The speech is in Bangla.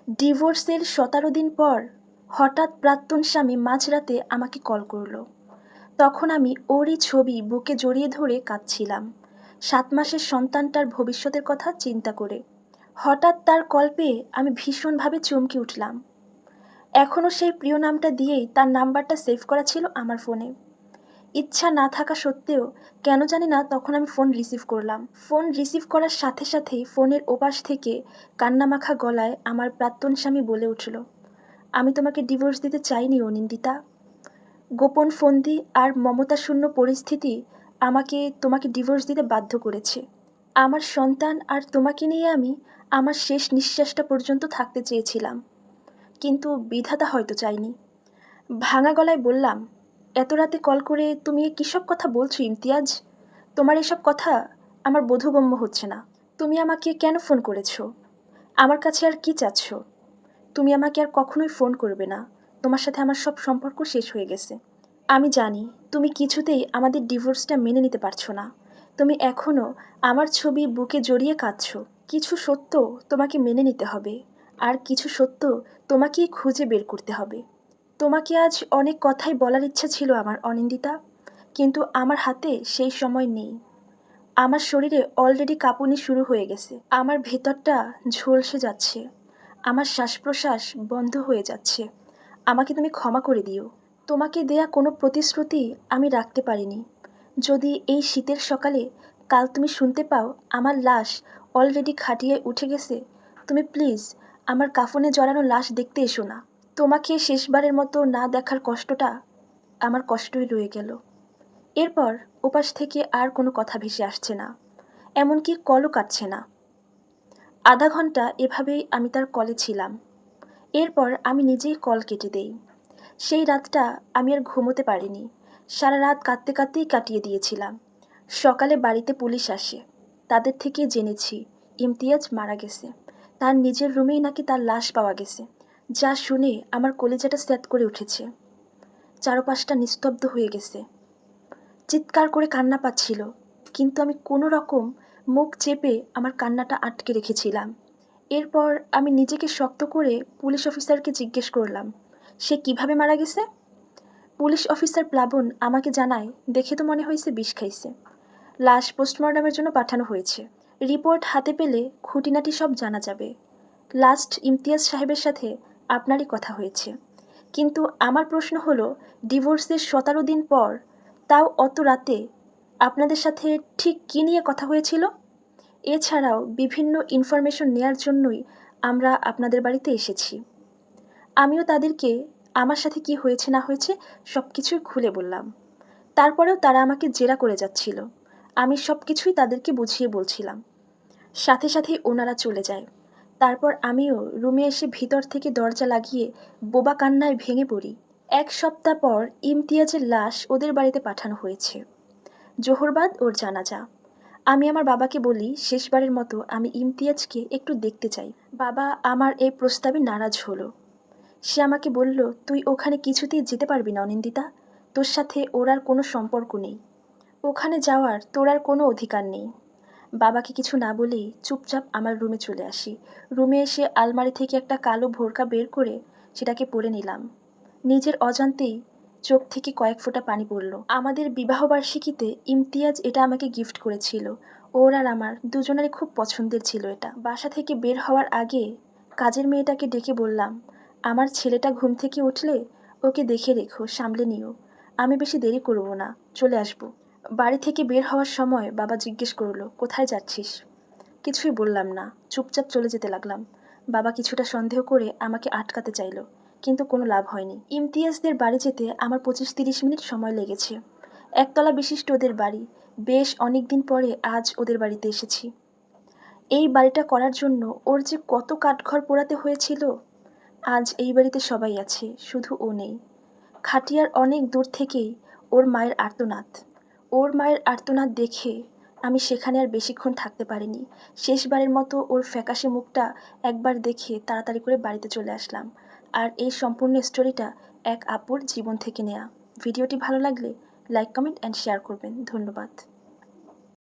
ডিভোর্সের 17 দিন পর হঠাৎ প্রাক্তন স্বামী মাঝরাতে আমাকে কল করলো। তখন আমি ওরই ছবি বুকে জড়িয়ে ধরে কাঁদছিলাম, 7 মাসের সন্তানটার ভবিষ্যতের কথা চিন্তা করে। হঠাৎ তার কল পেয়ে আমি ভীষণভাবে চমকে উঠলাম। এখনও সেই প্রিয় নামটা দিয়েই তার নাম্বারটা সেভ করা ছিল আমার ফোনে। ইচ্ছা না থাকা সত্ত্বেও কেন জানি না তখন আমি ফোন রিসিভ করলাম। ফোন রিসিভ করার সাথে সাথেই ফোনের ওপাশ থেকে কান্নামাখা গলায় আমার প্রাক্তন স্বামী বলে উঠল, আমি তোমাকে ডিভোর্স দিতে চাইনি অনিন্দিতা। গোপন ফন্দি আর মমতাশূন্য পরিস্থিতি আমাকে তোমাকে ডিভোর্স দিতে বাধ্য করেছে। আমার সন্তান আর তোমাকে নিয়ে আমি আমার শেষ নিঃশ্বাসটা পর্যন্ত থাকতে চেয়েছিলাম, কিন্তু বিধাতা হয়তো চাইনি। ভাঙা গলায় বললাম, এত রাতে কল করে তুমি কী সব কথা বলছো ইমতিয়াজ? তোমার এসব কথা আমার বোধগম্য হচ্ছে না। তুমি আমাকে কেন ফোন করেছো? আমার কাছে আর কি চাচ্ছ? তুমি আমাকে আর কখনোই ফোন করবে না। তোমার সাথে আমার সব সম্পর্ক শেষ হয়ে গেছে। আমি জানি তুমি কিছুতেই আমাদের ডিভোর্সটা মেনে নিতে পারছো না। তুমি এখনও আমার ছবি বুকে জড়িয়ে কাঁদছো। কিছু সত্য তোমাকে মেনে নিতে হবে, আর কিছু সত্য তোমাকেই খুঁজে বের করতে হবে। তোমাকে আজ অনেক কথাই বলার ইচ্ছা ছিল আমার অনিন্দিতা, কিন্তু আমার হাতে সেই সময় নেই। আমার শরীরে অলরেডি কাঁপুনি শুরু হয়ে গেছে। আমার ভেতরটা ঝলসে যাচ্ছে। আমার শ্বাস প্রশ্বাস বন্ধ হয়ে যাচ্ছে। আমাকে তুমি ক্ষমা করে দিও। তোমাকে দেয়া কোনো প্রতিশ্রুতি আমি রাখতে পারিনি। যদি এই শীতের সকালে কাল তুমি শুনতে পাও আমার লাশ অলরেডি খাটিয়ে উঠে গেছে, তুমি প্লিজ আমার কাফনে জড়ানো লাশ দেখতে এসো না। তোমাকে শেষবারের মতো না দেখার কষ্টটা আমার কষ্টই রয়ে গেল। এরপর ওপাশ থেকে আর কোনো কথা ভেসে আসছে না, এমনকি কলও কাটছে না। আধা ঘন্টা এভাবেই আমি তার কলে ছিলাম। এরপর আমি নিজেই কল কেটে দেই। সেই রাতটা আমি আর ঘুমোতে পারিনি। সারা রাত কাঁদতে কাঁদতেই কাটিয়ে দিয়েছিলাম। সকালে বাড়িতে পুলিশ আসে। তাদের থেকে জেনেছি ইমতিয়াজ মারা গেছে। তার নিজের রুমেই নাকি তার লাশ পাওয়া গেছে। যা শুনে আমার কলিজাটা স্যাঁত করে উঠেছে। চারপাশটা নিস্তব্ধ হয়ে গেছে। চিৎকার করে কান্না পাচ্ছিল, কিন্তু আমি কোনো রকম মুখ চেপে আমার কান্নাটা আটকে রেখেছিলাম। এরপর আমি নিজেকে শক্ত করে পুলিশ অফিসারকে জিজ্ঞেস করলাম, সে কিভাবে মারা গেছে? পুলিশ অফিসার প্লাবন আমাকে জানায়, দেখে তো মনে হয়েছে বিষ খাইছে। লাশ পোস্টমর্টমের জন্য পাঠানো হয়েছে। রিপোর্ট হাতে পেলে খুঁটিনাটি সব জানা যাবে। লাস্ট ইমতিয়াজ সাহেবের সাথে আপনারই কথা হয়েছে। কিন্তু আমার প্রশ্ন হলো, ডিভোর্সের 17 দিন পর, তাও অত রাতে, আপনাদের সাথে ঠিক কী নিয়ে কথা হয়েছিল? এছাড়াও বিভিন্ন ইনফরমেশন নেয়ার জন্যই আমরা আপনাদের বাড়িতে এসেছি। আমিও তাদেরকে আমার সাথে কি হয়েছে না হয়েছে সব কিছুই খুলে বললাম। তারপরেও তারা আমাকে জেরা করে যাচ্ছিল। আমি সব কিছুই তাদেরকে বুঝিয়ে বলছিলাম। সাথে সাথেই ওনারা চলে যায়। তারপর আমিও রুমে এসে ভিতর থেকে দরজা লাগিয়ে বোবা কান্নায় ভেঙে পড়ি। 1 সপ্তাহ পর ইমতিয়াজের লাশ ওদের বাড়িতে পাঠানো হয়েছে। জোহরবাদ ওর জানাজা। আমি আমার বাবাকে বলি, শেষবারের মতো আমি ইমতিয়াজকে একটু দেখতে চাই। বাবা আমার এই প্রস্তাবে নারাজ হলো। সে আমাকে বলল, তুই ওখানে কিছুতেই যেতে পারবি না অনিন্দিতা। তোর সাথে ওর আর কোনো সম্পর্ক নেই। ওখানে যাওয়ার তোর আর কোনো অধিকার নেই। বাবাকে কিছু না বলেই চুপচাপ আমার রুমে চলে আসি। রুমে এসে আলমারি থেকে একটা কালো ভোরকা বের করে সেটাকে পরে নিলাম। নিজের অজান্তেই চোখ থেকে কয়েক ফোঁটা পানি পড়ল। আমাদের বিবাহবার্ষিকীতে ইমতিয়াজ এটা আমাকে গিফট করেছিল। ওর আর আমার দুজনেরই খুব পছন্দের ছিল এটা। বাসা থেকে বের হওয়ার আগে কাজের মেয়েটাকে ডেকে বললাম, আমার ছেলেটা ঘুম থেকে উঠলে ওকে দেখে রেখো, সামলে নিও। আমি বেশি দেরি করব না, চলে আসব। বাড়ি থেকে বের হওয়ার সময় বাবা জিজ্ঞেস করলো, কোথায় যাচ্ছিস? কিছুই বললাম না, চুপচাপ চলে যেতে লাগলাম। বাবা কিছুটা সন্দেহ করে আমাকে আটকাতে চাইল, কিন্তু কোনো লাভ হয়নি। ইমতিয়াজদের বাড়ি যেতে আমার 25-30 মিনিট সময় লেগেছে। একতলা বিশিষ্ট ওদের বাড়ি। বেশ অনেক দিন পরে আজ ওদের বাড়িতে এসেছি। এই বাড়িটা করার জন্য ওর যে কত কাঠখড় পোড়াতে হয়েছিল। আজ এই বাড়িতে সবাই আছে, শুধু ও নেই। খাটিয়ার অনেক দূর থেকেই ওর মায়ের আর্তনাদ। ওর মায়ের আর্তনাদ দেখে আমি সেখানে আর বেশিক্ষণ থাকতে পারিনি। শেষবারের মতো ওর ফ্যাকাশে মুখটা একবার দেখে তাড়াতাড়ি করে বাড়িতে চলে আসলাম। আর এই সম্পূর্ণ স্টোরিটা এক আপুর জীবন থেকে নেয়া। ভিডিওটি ভালো লাগলে লাইক, কমেন্ট অ্যান্ড শেয়ার করবেন। ধন্যবাদ।